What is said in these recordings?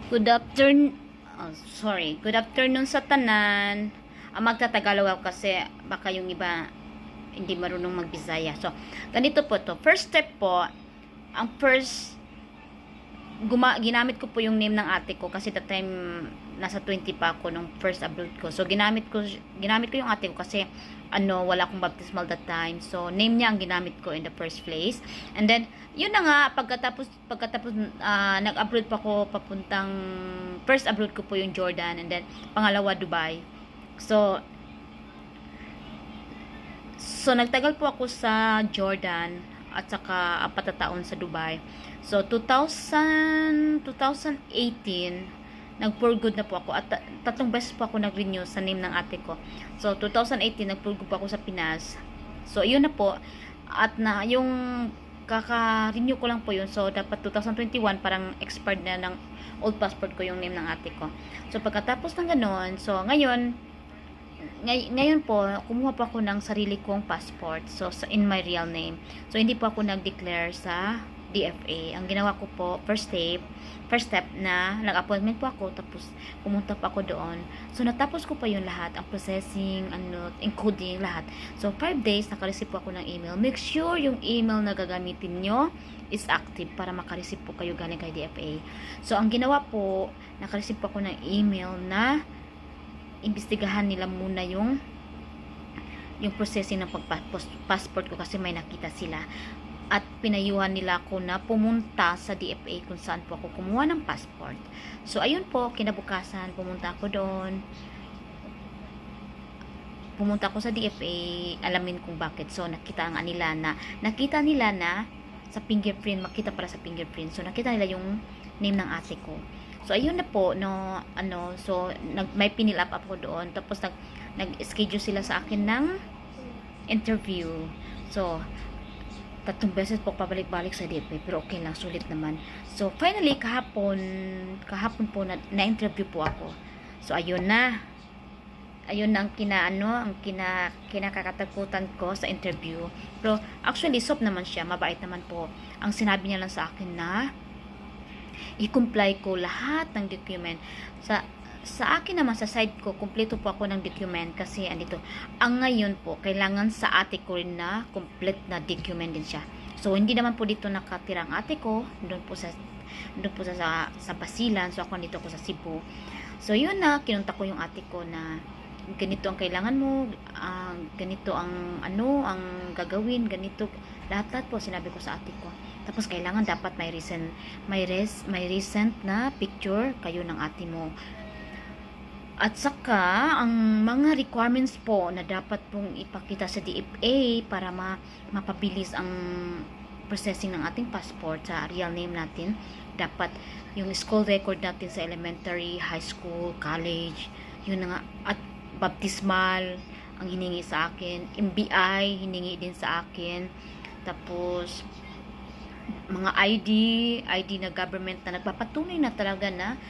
Good afternoon sa tanan. Magtatagalog ako kasi baka yung iba hindi marunong magbisaya. So, ganito po to. First step po, ang first ginamit ko po yung name ng ate ko kasi that time nasa 20 pa ako nung first abroad ko. So ginamit ko yung ate ko kasi wala akong baptismal that time. So name niya ang ginamit ko in the first place. And then yun na nga pagkatapos nag-abroad pa ako papuntang first abroad ko po yung Jordan and then pangalawa Dubai. So nagtagal po ako sa Jordan at saka 4 na taon sa Dubai. So 2018 nag-for good na po ako at 3 beses po ako nag-renew sa name ng ate ko. So 2018 nag-for good po ako sa Pinas. So yun na po at na yung kaka-renew ko lang po yun. So dapat 2021 parang expired na ng old passport ko yung name ng ate ko. So pagkatapos ng ganoon, so ngayon po, kumuha po ako ng sarili kong passport. So, in my real name. So, hindi po ako nag-declare sa DFA. Ang ginawa ko po, first step na nag-appointment po ako, tapos pumunta pa ako doon. So, natapos ko pa yung lahat, ang processing, encoding, lahat. So, 5 days, nakareceive po ako ng email. Make sure yung email na gagamitin nyo is active para makareceive po kayo galing kay DFA. So, ang ginawa po, nakareceive po ako ng email na imbestigahan nila muna yung processing ng passport ko kasi may nakita sila at pinayuhan nila ako na pumunta sa DFA kung saan po ako kumuha ng passport. So ayun po, kinabukasan pumunta ako doon, pumunta ako sa DFA, alamin kung bakit. So nakita nila na sa fingerprint, makita para sa fingerprint. So nakita nila yung name ng ate ko. So ayun na po so may pinil up ako doon, tapos nag-schedule sila sa akin ng interview. So 3 beses po pabalik-balik sa DFA pero okay lang, sulit naman. So finally kahapon po na-interview po ako. So ayun na ang kinakatakutan ko sa interview. Pero actually soft naman siya, mabait naman po. Ang sinabi niya lang sa akin na i-comply ko lahat ng document. Sa akin naman, sa side ko, kumpleto po ako ng document kasi andito. Ang ngayon po, kailangan sa ate ko rin na complete na document din siya. So, hindi naman po dito nakatira ang ate ko. Doon po sa Basilan. So, ako dito ko sa Cebu. So, yun na, kinunta ko yung ate ko na ganito ang kailangan mo, ganito ang gagawin, ganito lahat po sinabi ko sa ate ko. Tapos kailangan dapat may recent na picture kayo ng ate mo. At saka ang mga requirements po na dapat pong ipakita sa DFA para mapabilis ang processing ng ating passport sa real name natin, dapat yung school record natin sa elementary, high school, college, yun na nga, at baptismal ang hiningi sa akin, MBI hiningi din sa akin, tapos mga ID na government na nagpapatunay na talaga na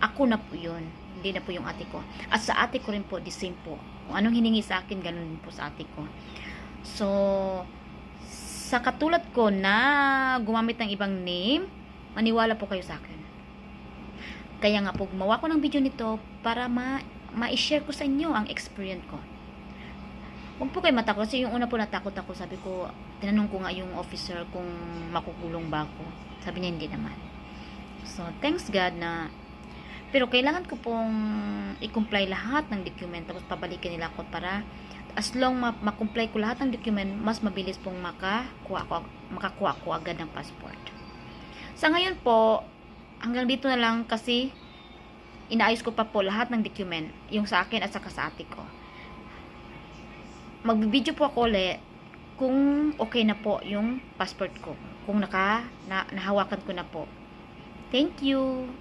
ako na po yun, hindi na po yung ate ko. At sa ate ko rin po, the same po. Kung anong hiningi sa akin, ganun din po sa ate ko. So, sa katulad ko na gumamit ng ibang name, maniwala po kayo sa akin. Kaya nga po, gumawa ko ng video nito para ma-share ko sa inyo ang experience ko. Huwag po kayo matakot kasi yung una po natakot ako, sabi ko, tinanong ko nga yung officer kung makukulong ba ako. Sabi niya hindi naman. So, thanks God na pero kailangan ko pong i-comply lahat ng document tapos pabalikin nila ako para as long ma-comply ko lahat ng document, mas mabilis pong makakuha ko agad ng passport. Sa ngayon po, hanggang dito na lang kasi inaayos ko pa po lahat ng document, yung sa akin at saka sa ate ko. Magbibideo po ako ulit kung okay na po yung passport ko, kung nahawakan ko na po. Thank you!